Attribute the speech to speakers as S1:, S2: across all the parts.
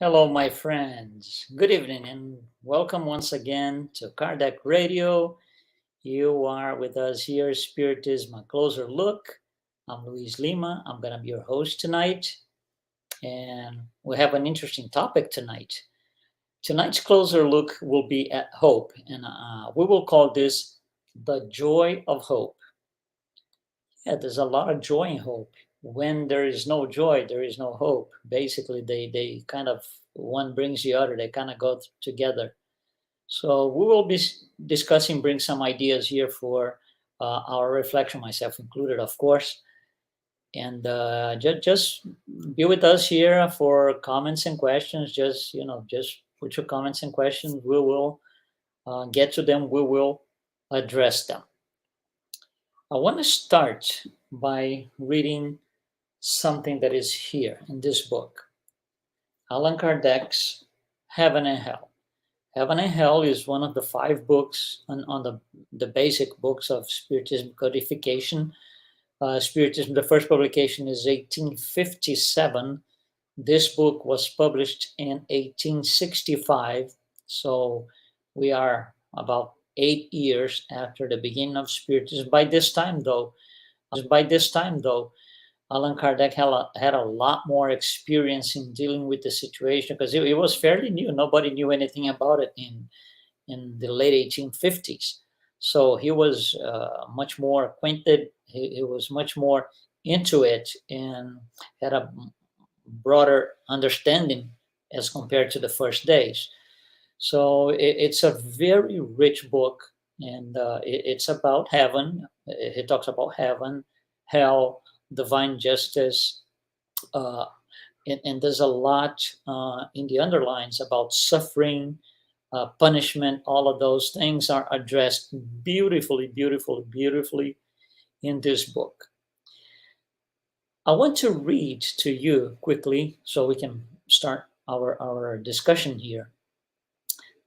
S1: Hello, my friends. Good evening and welcome once again to Kardec Radio. You are with us here, Spiritism, a closer look. I'm Luiz Lima. I'm going to be your host tonight, and we have an interesting topic tonight. Tonight's closer look will be at hope, and we will call this the joy of hope. Yeah, there's a lot of joy and hope. When there is no joy, there is no hope. Basically, they kind of one brings the other. They kind of go together. So we will be discussing, bring some ideas here for our reflection, myself included, of course. And just be with us here for comments and questions. Just put your comments and questions. We will get to them. We will address them. I want to start by reading something that is here in this book. Allan Kardec's Heaven and Hell. Heaven and Hell is one of the five books on the basic books of Spiritism codification. Spiritism, the first publication is 1857. This book was published in 1865. So we are about 8 years after the beginning of Spiritism. By this time, though, Allan Kardec had a lot more experience in dealing with the situation because it was fairly new. Nobody knew anything about it in the late 1850s. So he was much more acquainted. He was much more into it and had a broader understanding as compared to the first days. So it's a very rich book, and it's about heaven. He talks about heaven, hell, divine justice, uh, and there's a lot in the underlines about suffering, punishment. All of those things are addressed beautifully, beautifully, beautifully in this book. I want to read to you quickly so we can start our discussion here.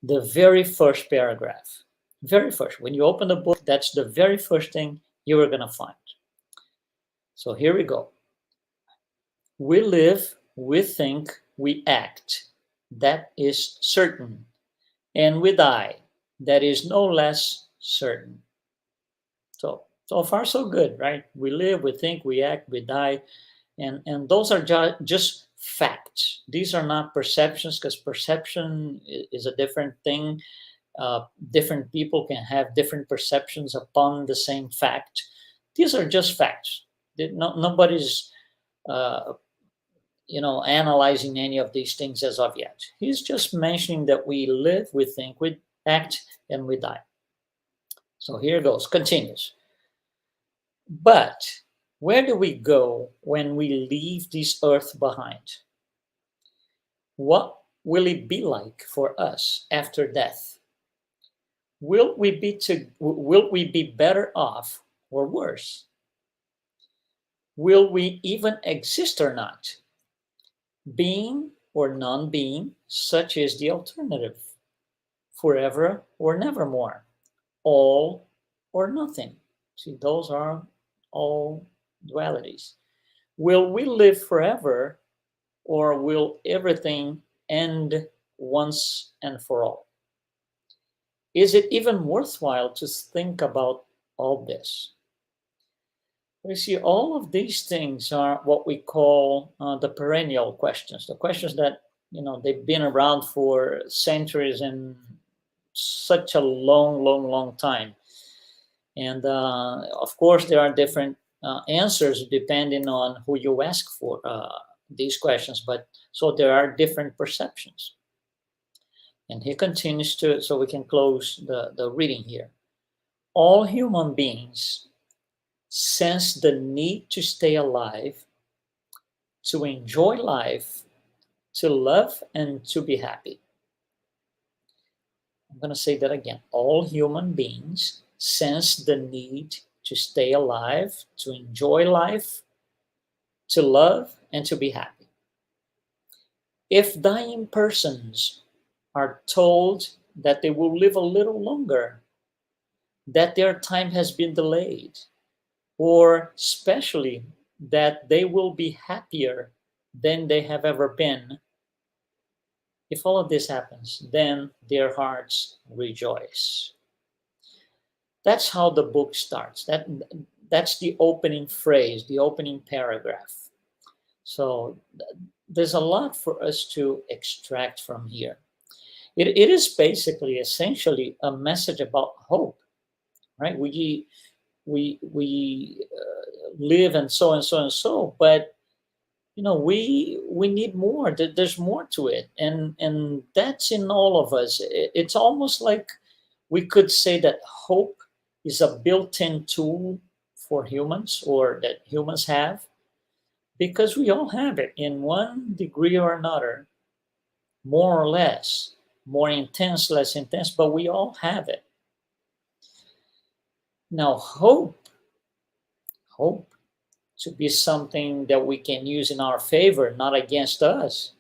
S1: The very first paragraph. Very first. When you open the book, that's the very first thing you are going to find. So here we go. We live, we think, we act. That is certain. And we die. That is no less certain. So far, so good, right? We live, we think, we act, we die. And those are just facts. These are not perceptions because perception is a different thing. Different people can have different perceptions upon the same fact. These are just facts. Nobody's uh, analyzing any of these things as of yet. He's just mentioning that we live, we think, we act, and we die. So here goes, continues. But where do we go when we leave this earth behind? What will it be like for us after death? Will we be better off or worse? Will we even exist or not? Being or non-being, such is the alternative. Forever or nevermore. All or nothing. See, those are all dualities. Will we live forever or will everything end once and for all? Is it even worthwhile to think about all this? You see, all of these things are what we call the perennial questions, the questions that, they've been around for centuries and such a long, long, long time. And of course, there are different answers depending on who you ask for these questions. But so there are different perceptions. And he continues to, so we can close the reading here. All human beings sense the need to stay alive, to enjoy life, to love, and to be happy. I'm going to say that again. All human beings sense the need to stay alive, to enjoy life, to love, and to be happy. If dying persons are told that they will live a little longer, that their time has been delayed, or especially that they will be happier than they have ever been, If all of this happens, then their hearts rejoice. That's how the book starts. That's the opening phrase, the opening paragraph. So there's a lot for us to extract from here. It is basically, essentially, a message about hope, right? We live and so and so and so, but we need more. There's more to it, and that's in all of us. It's almost like we could say that hope is a built-in tool for humans, or that humans have, because we all have it in one degree or another, more or less, more intense, less intense, but we all have it. Now, hope to be something that we can use in our favor, not against us,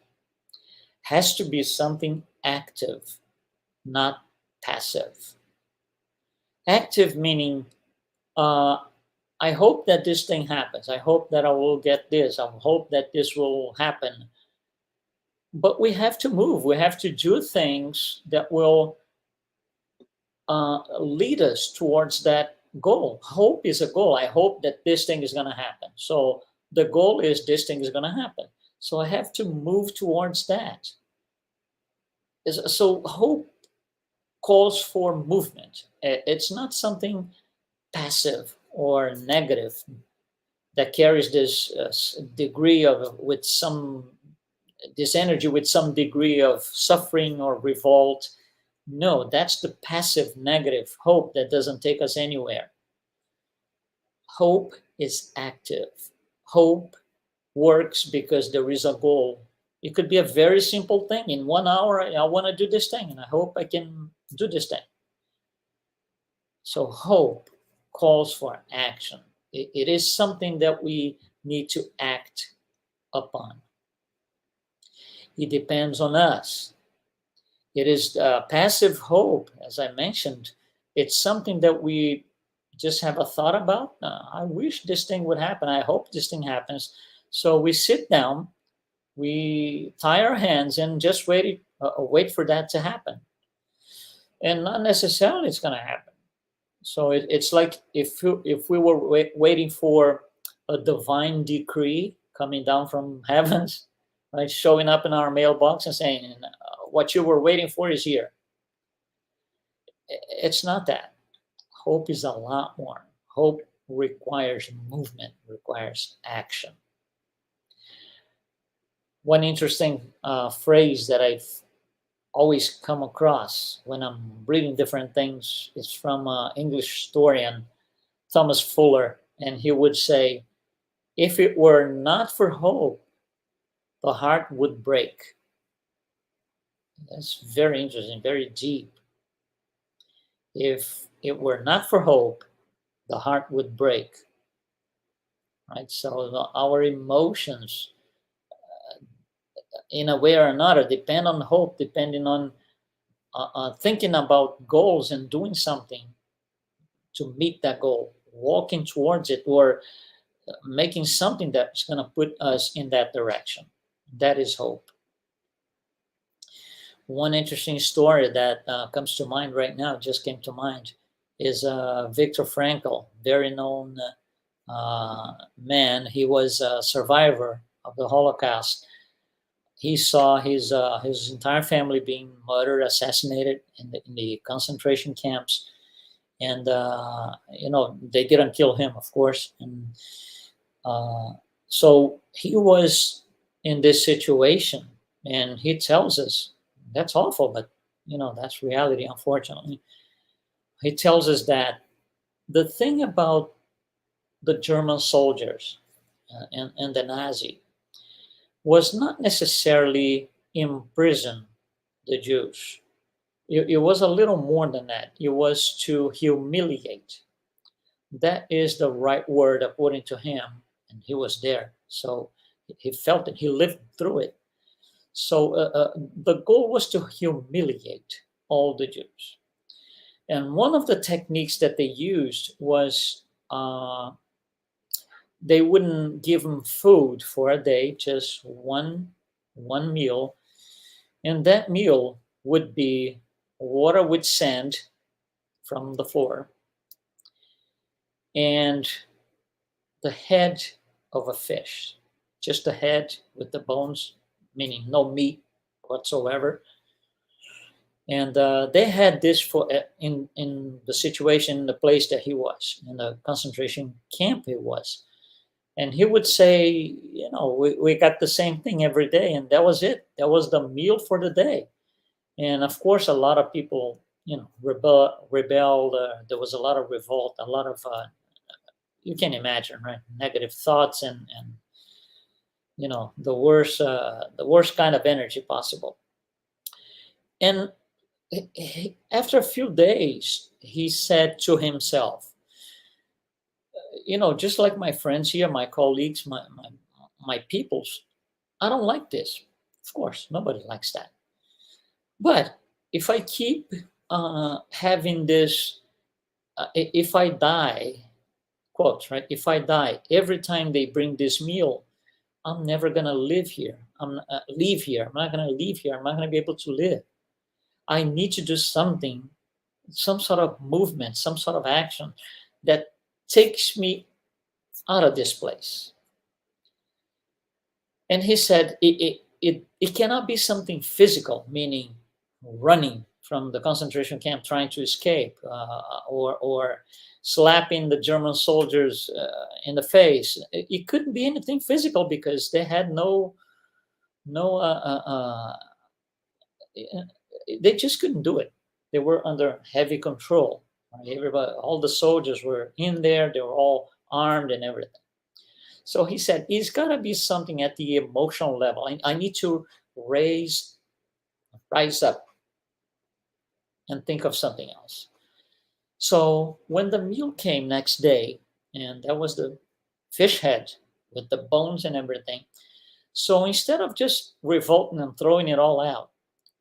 S1: has to be something active, not passive. Active meaning, uh, I hope that this thing happens. I hope that I will get this. I hope that this will happen. But we have to move. We have to do things that will lead us towards that goal. Hope is a goal. I hope that this thing is going to happen. So the goal is this thing is going to happen. So I have to move towards that. So hope calls for movement. It's not something passive or negative that carries this degree of with some this energy with some degree of suffering or revolt. No, that's the passive negative hope that doesn't take us anywhere. Hope is active. Hope works because there is a goal. It could be a very simple thing. In 1 hour, I want to do this thing, and I hope I can do this thing. So hope calls for action. It is something that we need to act upon. It depends on us. It is passive hope, as I mentioned. It's something that we just have a thought about. I wish this thing would happen. I hope this thing happens. So we sit down, we tie our hands, and just wait for that to happen. And not necessarily it's going to happen. So it's like if we were waiting for a divine decree coming down from heavens, right, showing up in our mailbox and saying, "What you were waiting for is here." It's not that. Hope is a lot more. Hope requires movement, requires action. One interesting phrase that I've always come across when I'm reading different things is from English historian Thomas Fuller, and he would say, "If it were not for hope, the heart would break." That's very interesting, very deep. If it were not for hope, the heart would break. Right? So our emotions, in a way or another, depend on hope, depending on thinking about goals and doing something to meet that goal, walking towards it, or making something that's going to put us in that direction. That is hope. One interesting story that comes to mind right now, just came to mind, is Viktor Frankl, very known man. He was a survivor of the Holocaust. He saw his entire family being murdered, assassinated in the concentration camps, and they didn't kill him, of course, and uh, so he was in this situation, and he tells us that's awful, but that's reality, unfortunately. He tells us that the thing about the German soldiers and the Nazi was not necessarily imprison the Jews. It was a little more than that. It was to humiliate. That is the right word according to him, and he was there. So he felt it, he lived through it. So the goal was to humiliate all the Jews. And one of the techniques that they used was they wouldn't give them food for a day, just one meal, And that meal would be water with sand from the floor and the head of a fish, just the head with the bones, meaning no meat whatsoever. And they had this for in the situation, in the place that he was, in the concentration camp he was. And he would say, we got the same thing every day, and that was it. That was the meal for the day. And of course, a lot of people, rebelled. There was a lot of revolt, a lot of you can imagine, right? Negative thoughts and the worst kind of energy possible. And after a few days, he said to himself, just like my friends here, my colleagues, my peoples, I don't like this. Of course, nobody likes that. But if I keep having this, if I die, quotes, right? If I die every time they bring this meal, I'm never gonna live here. I'm leave here. I'm not gonna leave here. I'm not gonna be able to live. I need to do something, some sort of movement, some sort of action that takes me out of this place. And he said it cannot be something physical, meaning running from the concentration camp trying to escape, or slapping the German soldiers in the face. It couldn't be anything physical because they had no they just couldn't do it. They were under heavy control. Right? Everybody, all the soldiers were in there. They were all armed and everything. So he said, it's got to be something at the emotional level. I need to raise, rise up and think of something else. So when the meal came next day, and that was the fish head with the bones and everything. So instead of just revolting and throwing it all out,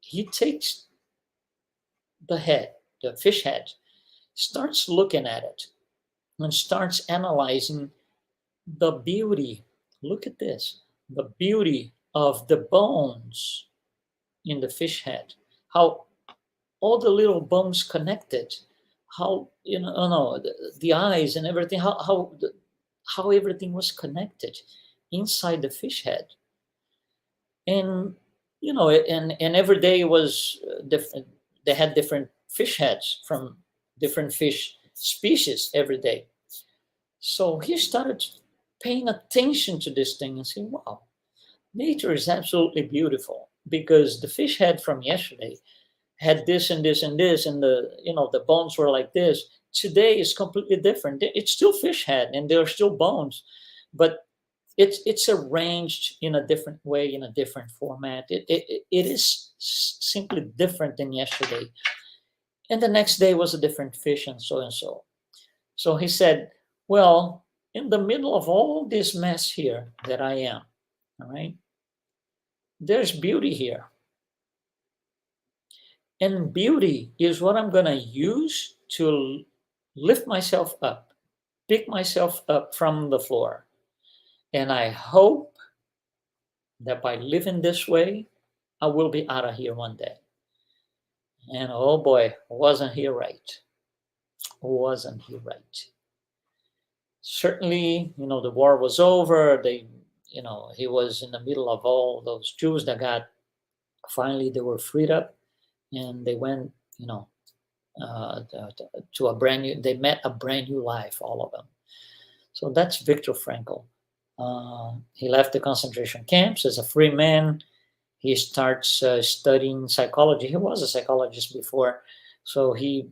S1: he takes the head, the fish head, starts looking at it and starts analyzing the beauty. Look at this, the beauty of the bones in the fish head, how all the little bones connected, how the eyes and everything, how everything was connected inside the fish head. And and every day was different. They had different fish heads from different fish species every day. So he started paying attention to this thing and saying, wow, nature is absolutely beautiful, because the fish head from yesterday had this and this and this, and the bones were like this. Today is completely different. It's still fish head and there are still bones, but it's arranged in a different way, in a different format. It is simply different than yesterday. And the next day was a different fish, and so and so. So he said, well, in the middle of all this mess here that I am, all right, there's beauty here. And beauty is what I'm going to use to lift myself up, pick myself up from the floor. And I hope that by living this way, I will be out of here one day. And oh boy, wasn't he right? Wasn't he right? Certainly, the war was over. He was in the middle of all those Jews that got, finally, they were freed up, and they went, to a brand new, they met a brand new life, all of them. So that's Viktor Frankl. He left the concentration camps as a free man. He starts studying psychology. He was a psychologist before. So he,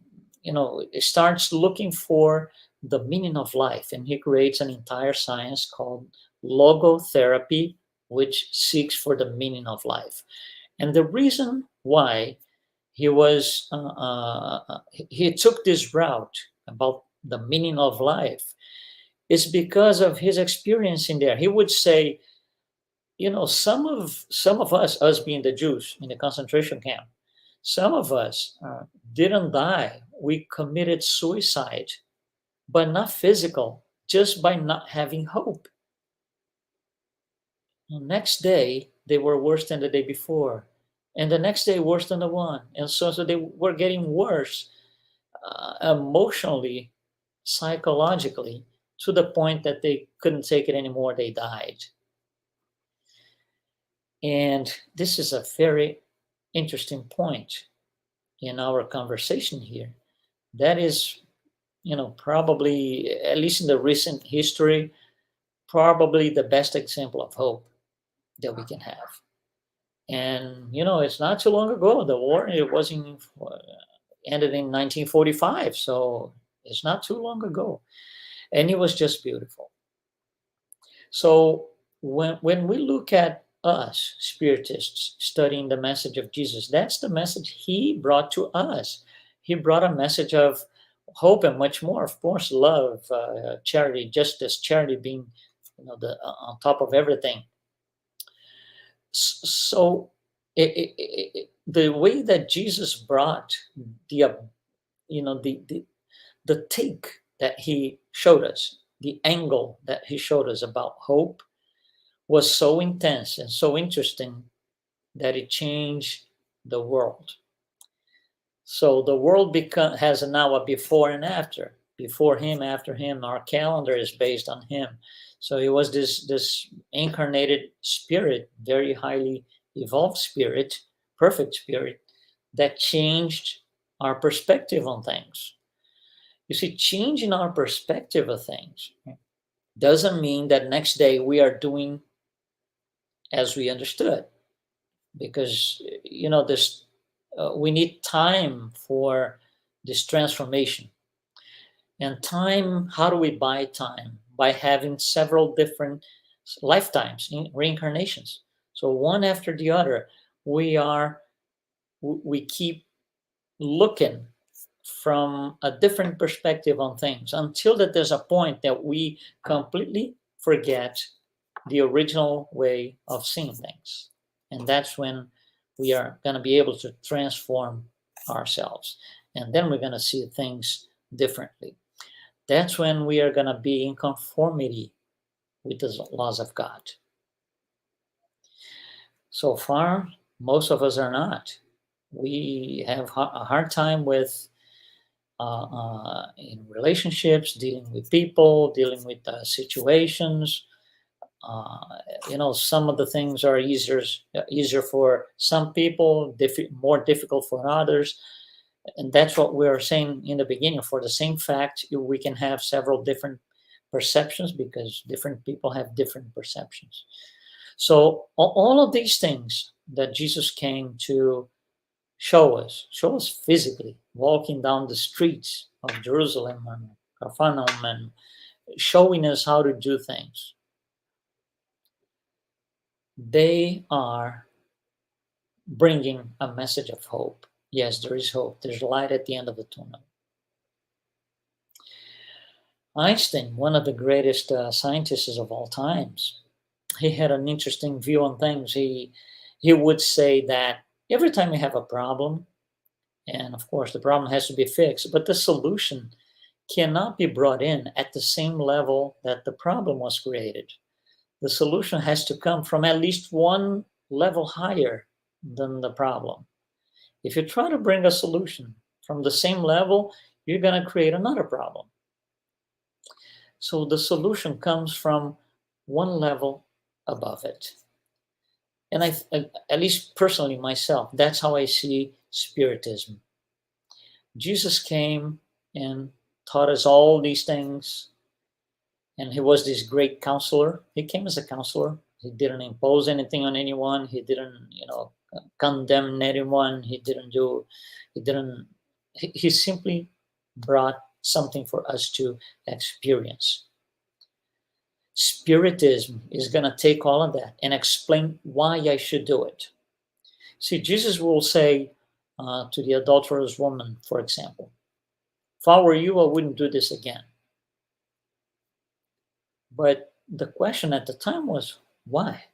S1: starts looking for the meaning of life. And he creates an entire science called logotherapy, which seeks for the meaning of life. And the reason why he took this route about the meaning of life is because of his experience in there. He would say, some of us being the Jews in the concentration camp, some of us didn't die. We committed suicide, but not physical, just by not having hope. The next day, they were worse than the day before. and the next day worse than the one. And so they were getting worse emotionally, psychologically, to the point that they couldn't take it anymore. They died. And this is a very interesting point in our conversation here. That is, probably, at least in the recent history, probably the best example of hope that we can have. And, it's not too long ago. The war, it was ended in 1945. So it's not too long ago. And it was just beautiful. So when we look at us spiritists studying the message of Jesus, that's the message he brought to us. He brought a message of hope and much more, of course, love, charity, justice, charity being, the on top of everything. So the way that Jesus brought the the take that he showed us, the angle that he showed us about hope, was so intense and so interesting that it changed the world. So the world has now a before and after. Before him, after him. Our calendar is based on him. So it was this incarnated spirit, very highly evolved spirit, perfect spirit, that changed our perspective on things. You see, changing our perspective of things doesn't mean that next day we are doing as we understood, because this we need time for this transformation. And time, how do we buy time? By having several different lifetimes, reincarnations. So one after the other, we keep looking from a different perspective on things, until that there's a point that we completely forget the original way of seeing things. And that's when we are going to be able to transform ourselves. And then we're going to see things differently. That's when we are going to be in conformity with the laws of God. So far, most of us are not. We have a hard time with in relationships, dealing with people, dealing with situations. Some of the things are easier for some people, more difficult for others. And that's what we were saying in the beginning. For the same fact, we can have several different perceptions, because different people have different perceptions. So all of these things that Jesus came to show us physically, walking down the streets of Jerusalem and Capernaum, and showing us how to do things, they are bringing a message of hope. Yes, there is hope. There's light at the end of the tunnel. Einstein, one of the greatest scientists of all times, he had an interesting view on things. He would say that every time you have a problem, and of course the problem has to be fixed, but the solution cannot be brought in at the same level that the problem was created. The solution has to come from at least one level higher than the problem. If you try to bring a solution from the same level, you're going to create another problem. So the solution comes from one level above it. And at least personally myself, that's how I see Spiritism. Jesus came and taught us all these things, and he was this great counselor. He came as a counselor. He didn't impose anything on anyone. He didn't, condemn anyone. He simply brought something for us to experience. Spiritism is going to take all of that and explain why I should do it. See, Jesus will say to the adulterous woman, for example, if I were you, I wouldn't do this again. But the question at the time was, why?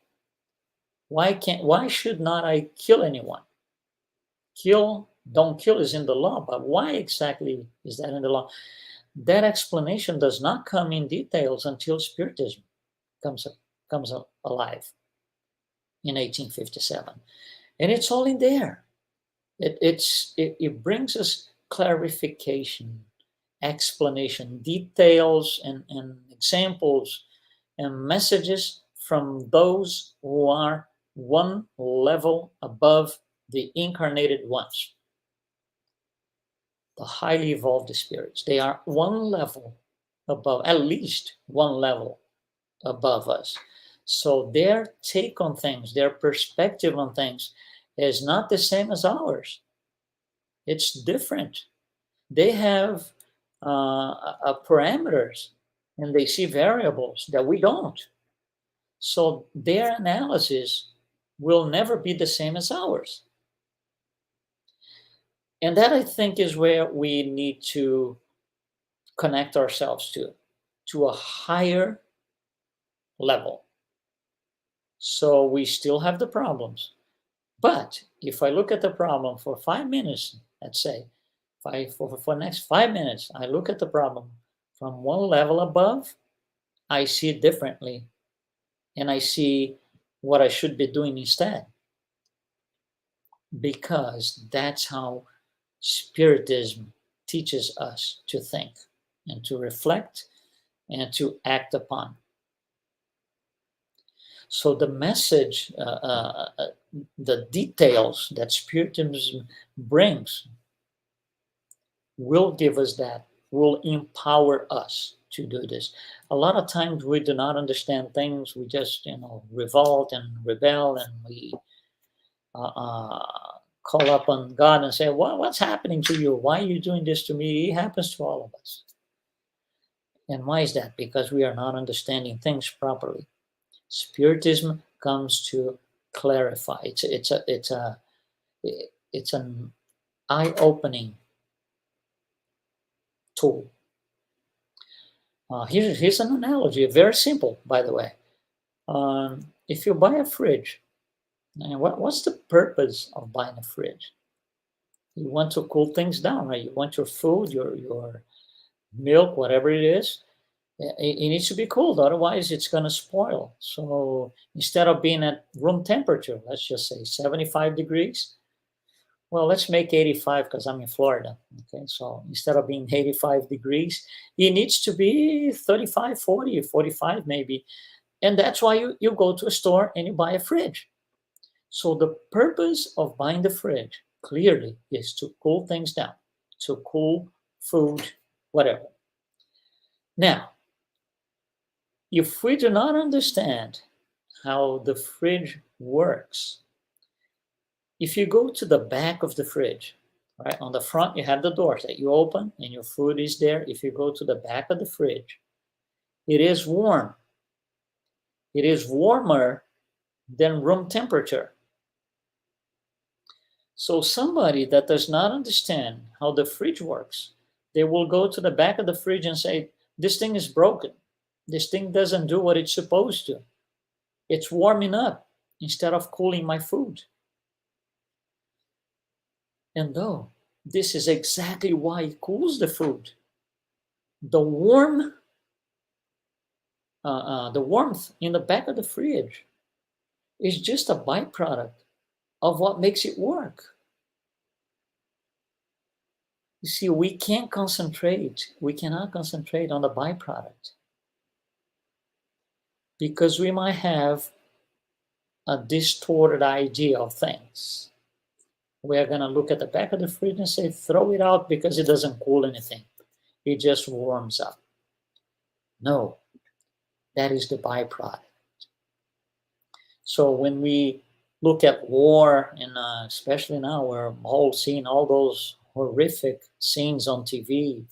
S1: Why should not I kill anyone? Don't kill is in the law, but why exactly is that in the law? That explanation does not come in details until Spiritism comes alive in 1857. And it's all in there. It brings us clarification, explanation, details, and examples and messages from those who are one level above the incarnated ones, the highly evolved spirits. They are one level above, at least one level above us. So their take on things, their perspective on things is not the same as ours. It's different. They have parameters and they see variables that we don't. So their analysis will never be the same as ours. And that, I think, is where we need to connect ourselves to a higher level. So we still have the problems. But if I look at the problem for 5 minutes, let's say, for the next 5 minutes, I look at the problem from one level above, I see it differently. And I see what I should be doing instead. Because that's how Spiritism teaches us to think and to reflect and to act upon. So the message, the details that Spiritism brings will give us that, will empower us to do this. A lot of times we do not understand things. We just, revolt and rebel, and we call up on God and say, what's happening to you? Why are you doing this to me? It happens to all of us. And why is that? Because we are not understanding things properly. Spiritism comes to clarify. It's an eye-opening tool. Here's an analogy, very simple, by the way. If you buy a fridge, and what's the purpose of buying a fridge? You want to cool things down, right? You want your food, your milk, whatever it is, it needs to be cooled. Otherwise, it's going to spoil. So instead of being at room temperature, let's just say 75 degrees, well, let's make 85 because I'm in Florida. Okay, so instead of being 85 degrees, it needs to be 35, 40, 45 maybe. And that's why you go to a store and you buy a fridge. So the purpose of buying the fridge clearly is to cool things down, to cool food, whatever. Now, if we do not understand how the fridge works, if you go to the back of the fridge, right, on the front you have the doors that you open and your food is there. If you go to the back of the fridge, it is warm. It is warmer than room temperature. So somebody that does not understand how the fridge works, they will go to the back of the fridge and say, this thing is broken. This thing doesn't do what it's supposed to. It's warming up instead of cooling my food. And though this is exactly why it cools the food, the warmth in the back of the fridge is just a byproduct of what makes it work. You see, we cannot concentrate on the byproduct because we might have a distorted idea of things. We're going to look at the back of the fridge and say, throw it out because it doesn't cool anything. It just warms up. No, that is the byproduct. So when we look at war, and especially now we're all seeing all those horrific scenes on TV,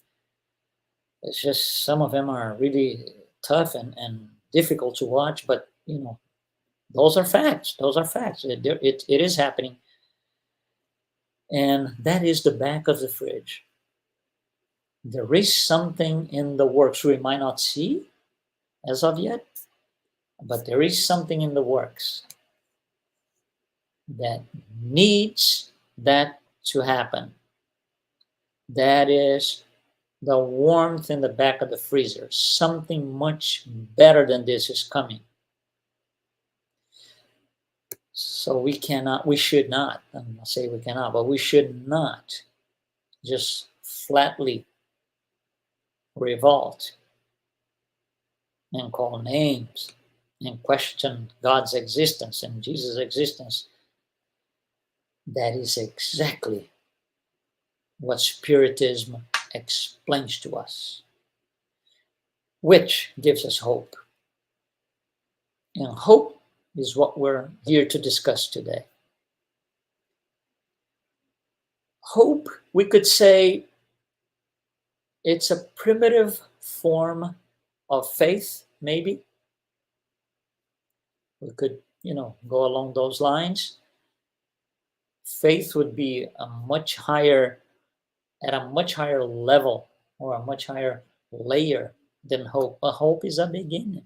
S1: it's just some of them are really tough and difficult to watch, but those are facts. Those are facts. It is happening. And that is the back of the fridge. There is something in the works we might not see as of yet, but there is something in the works that needs that to happen. That is the warmth in the back of the freezer. Something much better than this is coming. So we should not, I'm not saying we cannot, but we should not just flatly revolt and call names and question God's existence and Jesus' existence. That is exactly what Spiritism explains to us, which gives us hope. And hope is what we're here to discuss today. Hope, we could say, it's a primitive form of faith, maybe. We could, go along those lines. Faith would be at a much higher level or a much higher layer than hope. But hope is a beginning.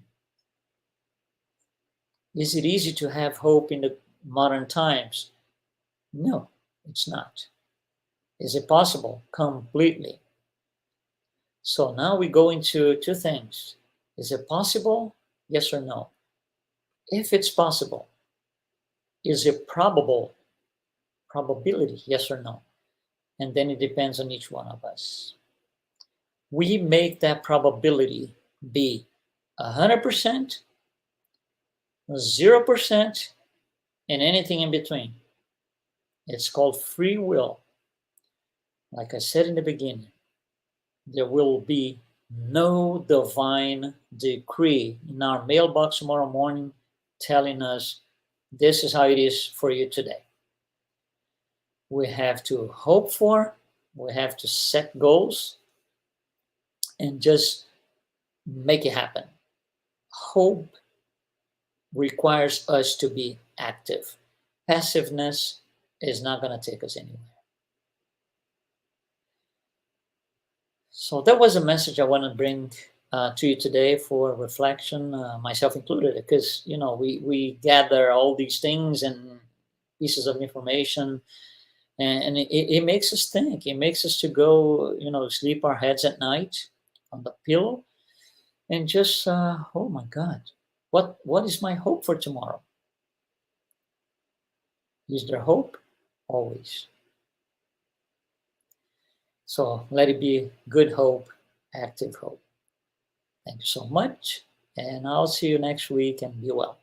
S1: Is it easy to have hope in the modern times? No, it's not. Is it possible? Completely. So now we go into two things. Is it possible? Yes or no? If it's possible, is it probable? Probability, yes or no? And then it depends on each one of us. We make that probability be 100%, 0%, and anything in between. It's called free will. Like I said in the beginning, there will be no divine decree in our mailbox tomorrow morning telling us this is how it is for you today. We have to hope for, we have to set goals and just make it happen. Hope requires us to be active. Passiveness is not going to take us anywhere. So that was a message I want to bring to you today for reflection, myself included, because we gather all these things and pieces of information, and it makes us think. It makes us to go, sleep our heads at night on the pillow, and just, oh my God, what is my hope for tomorrow? Is there hope? Always. So let it be good hope, active hope. Thank you so much, and I'll see you next week, and be well.